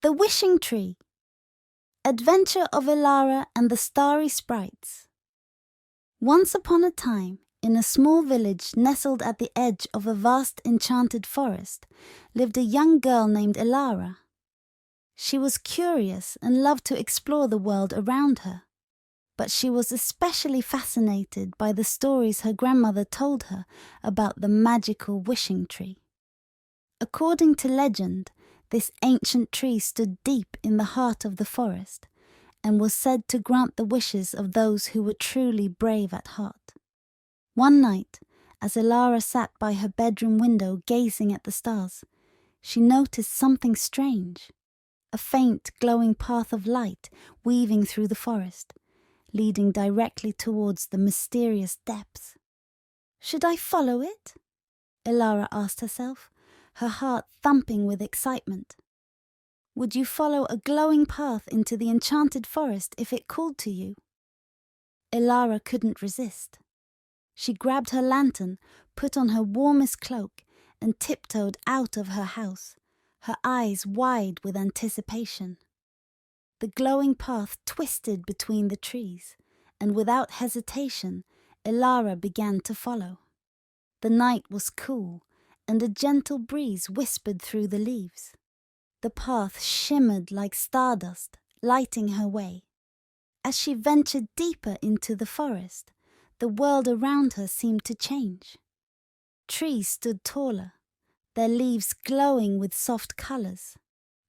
The Wishing Tree. Adventure of Elara and the Starry Sprites. Once upon a time, in a small village nestled at the edge of a vast enchanted forest, lived a young girl named Elara. She was curious and loved to explore the world around her, but she was especially fascinated by the stories her grandmother told her about the magical wishing tree. According to legend, this ancient tree stood deep in the heart of the forest and was said to grant the wishes of those who were truly brave at heart. One night, as Elara sat by her bedroom window gazing at the stars, she noticed something strange, a faint glowing path of light weaving through the forest, leading directly towards the mysterious depths. Should I follow it? Elara asked herself, her heart thumping with excitement. Would you follow a glowing path into the enchanted forest if it called to you? Elara couldn't resist. She grabbed her lantern, put on her warmest cloak, and tiptoed out of her house, her eyes wide with anticipation. The glowing path twisted between the trees, and without hesitation, Elara began to follow. The night was cool, and a gentle breeze whispered through the leaves. The path shimmered like stardust, lighting her way. As she ventured deeper into the forest, the world around her seemed to change. Trees stood taller, their leaves glowing with soft colors,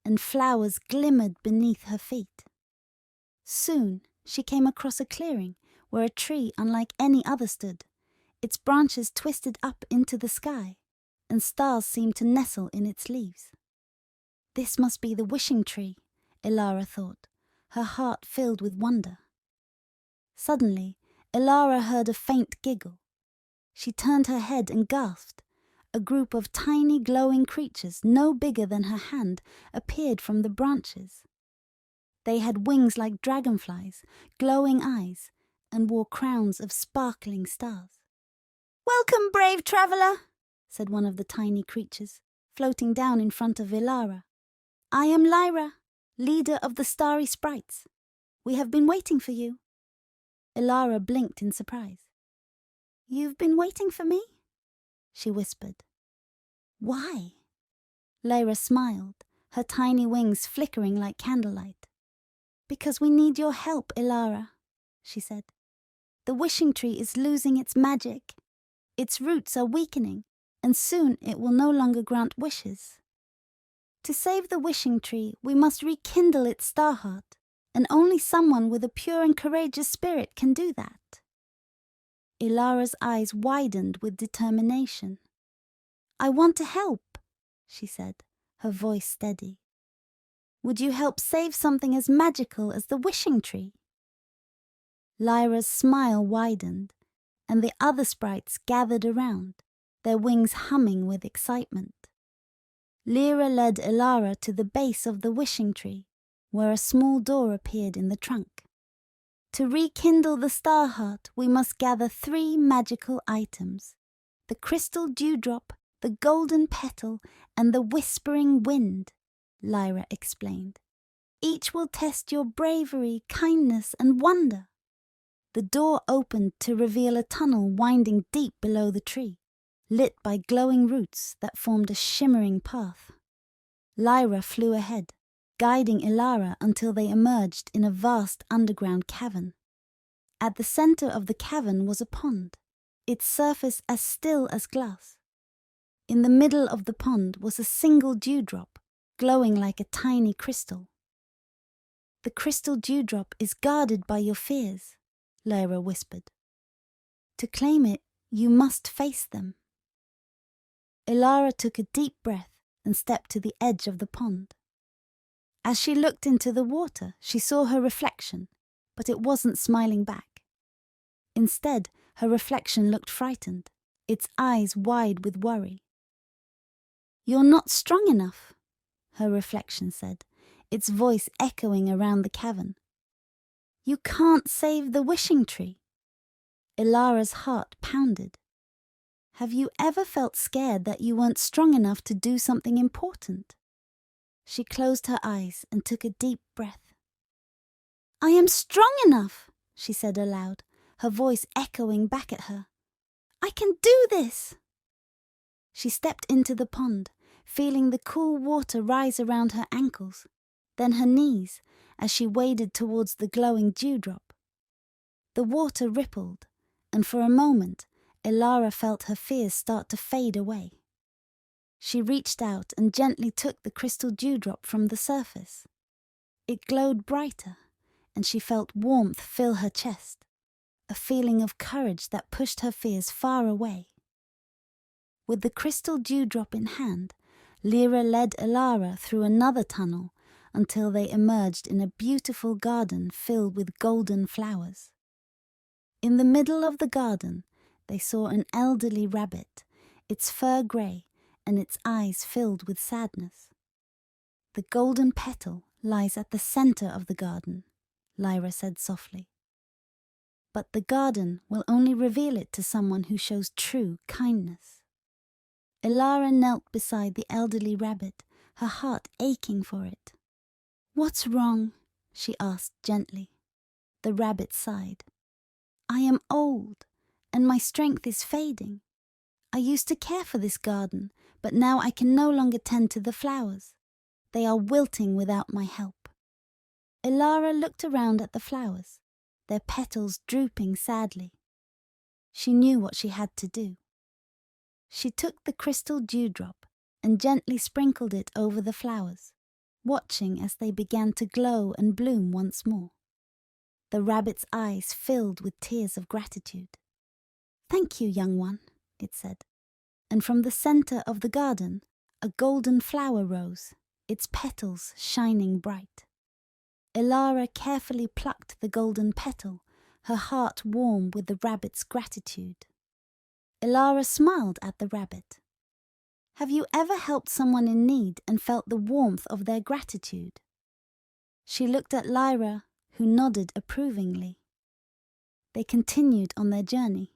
and flowers glimmered beneath her feet. Soon she came across a clearing where a tree unlike any other stood, its branches twisted up into the sky, and stars seemed to nestle in its leaves. This must be the wishing tree, Elara thought, her heart filled with wonder. Suddenly, Elara heard a faint giggle. She turned her head and gasped. A group of tiny glowing creatures, no bigger than her hand, appeared from the branches. They had wings like dragonflies, glowing eyes, and wore crowns of sparkling stars. "Welcome, brave traveller," said one of the tiny creatures, floating down in front of Elara. "I am Lyra, leader of the Starry Sprites. We have been waiting for you." Elara blinked in surprise. "You've been waiting for me?" she whispered. "Why?" Lyra smiled, her tiny wings flickering like candlelight. "Because we need your help, Elara," she said. "The wishing tree is losing its magic. Its roots are weakening, and soon it will no longer grant wishes. To save the wishing tree, we must rekindle its Starheart, and only someone with a pure and courageous spirit can do that." Elara's eyes widened with determination. "I want to help," she said, her voice steady. "Would you help save something as magical as the wishing tree?" Lyra's smile widened, and the other sprites gathered around, their wings humming with excitement. Lyra led Elara to the base of the wishing tree, where a small door appeared in the trunk. To rekindle the Starheart, we must gather 3 magical items: the crystal dewdrop, the golden petal, and the whispering wind, Lyra explained. "Each will test your bravery, kindness, and wonder." The door opened to reveal a tunnel winding deep below the tree, lit by glowing roots that formed a shimmering path. Lyra flew ahead, guiding Elara until they emerged in a vast underground cavern. At the center of the cavern was a pond, its surface as still as glass. In the middle of the pond was a single dewdrop, glowing like a tiny crystal. "The crystal dewdrop is guarded by your fears," Lyra whispered. "To claim it, you must face them." Elara took a deep breath and stepped to the edge of the pond. As she looked into the water, she saw her reflection, but it wasn't smiling back. Instead, her reflection looked frightened, its eyes wide with worry. "You're not strong enough," her reflection said, its voice echoing around the cavern. "You can't save the wishing tree." Elara's heart pounded. Have you ever felt scared that you weren't strong enough to do something important? She closed her eyes and took a deep breath. "I am strong enough," she said aloud, her voice echoing back at her. "I can do this." She stepped into the pond, feeling the cool water rise around her ankles, then her knees, as she waded towards the glowing dewdrop. The water rippled, and for a moment, Elara felt her fears start to fade away. She reached out and gently took the crystal dewdrop from the surface. It glowed brighter, and she felt warmth fill her chest, a feeling of courage that pushed her fears far away. With the crystal dewdrop in hand, Lyra led Elara through another tunnel until they emerged in a beautiful garden filled with golden flowers. In the middle of the garden, they saw an elderly rabbit, its fur grey and its eyes filled with sadness. "The golden petal lies at the centre of the garden," Lyra said softly. "But the garden will only reveal it to someone who shows true kindness." Elara knelt beside the elderly rabbit, her heart aching for it. "What's wrong?" she asked gently. The rabbit sighed. "I am old, and my strength is fading. I used to care for this garden, but now I can no longer tend to the flowers. They are wilting without my help." Elara looked around at the flowers, their petals drooping sadly. She knew what she had to do. She took the crystal dewdrop and gently sprinkled it over the flowers, watching as they began to glow and bloom once more. The rabbit's eyes filled with tears of gratitude. "Thank you, young one," it said. And from the center of the garden, a golden flower rose, its petals shining bright. Elara carefully plucked the golden petal, her heart warm with the rabbit's gratitude. Elara smiled at the rabbit. "Have you ever helped someone in need and felt the warmth of their gratitude?" She looked at Lyra, who nodded approvingly. They continued on their journey.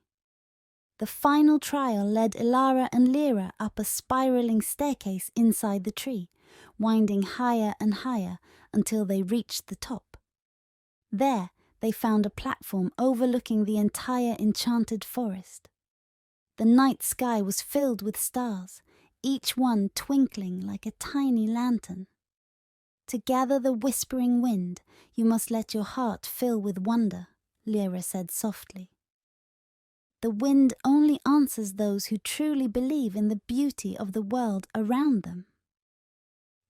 The final trial led Elara and Lyra up a spiraling staircase inside the tree, winding higher and higher until they reached the top. There they found a platform overlooking the entire enchanted forest. The night sky was filled with stars, each one twinkling like a tiny lantern. "To gather the whispering wind, you must let your heart fill with wonder," Lyra said softly. "The wind only answers those who truly believe in the beauty of the world around them."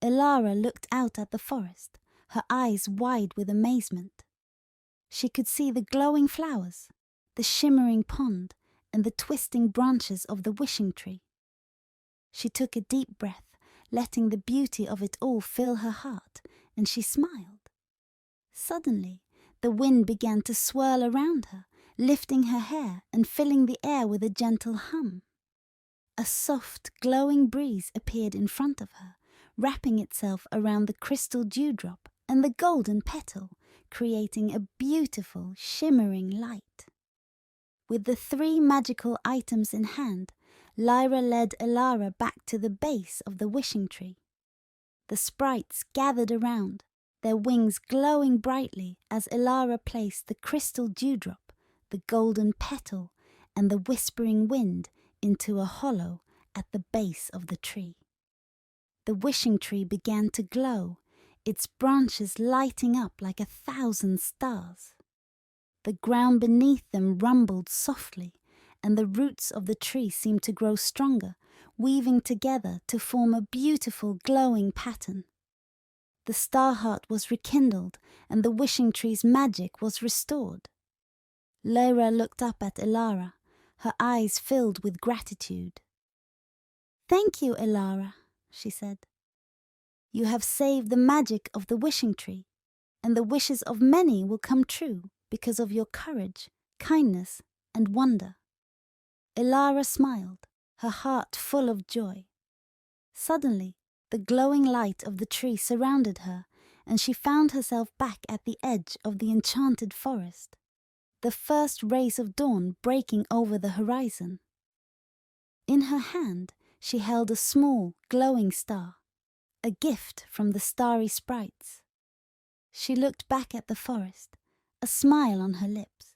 Elara looked out at the forest, her eyes wide with amazement. She could see the glowing flowers, the shimmering pond, and the twisting branches of the wishing tree. She took a deep breath, letting the beauty of it all fill her heart, and she smiled. Suddenly, the wind began to swirl around her, lifting her hair and filling the air with a gentle hum. A soft, glowing breeze appeared in front of her, wrapping itself around the crystal dewdrop and the golden petal, creating a beautiful, shimmering light. With the 3 magical items in hand, Lyra led Elara back to the base of the wishing tree. The sprites gathered around, their wings glowing brightly as Elara placed the crystal dewdrop, the golden petal, and the whispering wind into a hollow at the base of the tree. The wishing tree began to glow, its branches lighting up like 1,000 stars. The ground beneath them rumbled softly, and the roots of the tree seemed to grow stronger, weaving together to form a beautiful glowing pattern. The Starheart was rekindled, and the wishing tree's magic was restored. Lyra looked up at Elara, her eyes filled with gratitude. "Thank you, Elara," she said. "You have saved the magic of the wishing tree, and the wishes of many will come true because of your courage, kindness, and wonder." Elara smiled, her heart full of joy. Suddenly, the glowing light of the tree surrounded her, and she found herself back at the edge of the enchanted forest, the first rays of dawn breaking over the horizon. In her hand, she held a small, glowing star, a gift from the Starry Sprites. She looked back at the forest, a smile on her lips.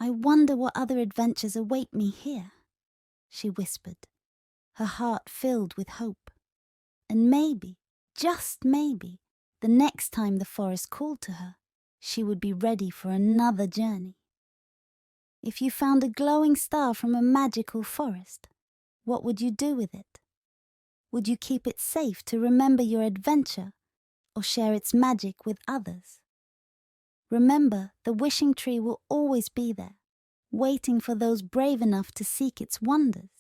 "I wonder what other adventures await me here," she whispered, her heart filled with hope. And maybe, just maybe, the next time the forest called to her, she would be ready for another journey. If you found a glowing star from a magical forest, what would you do with it? Would you keep it safe to remember your adventure or share its magic with others? Remember, the wishing tree will always be there, waiting for those brave enough to seek its wonders.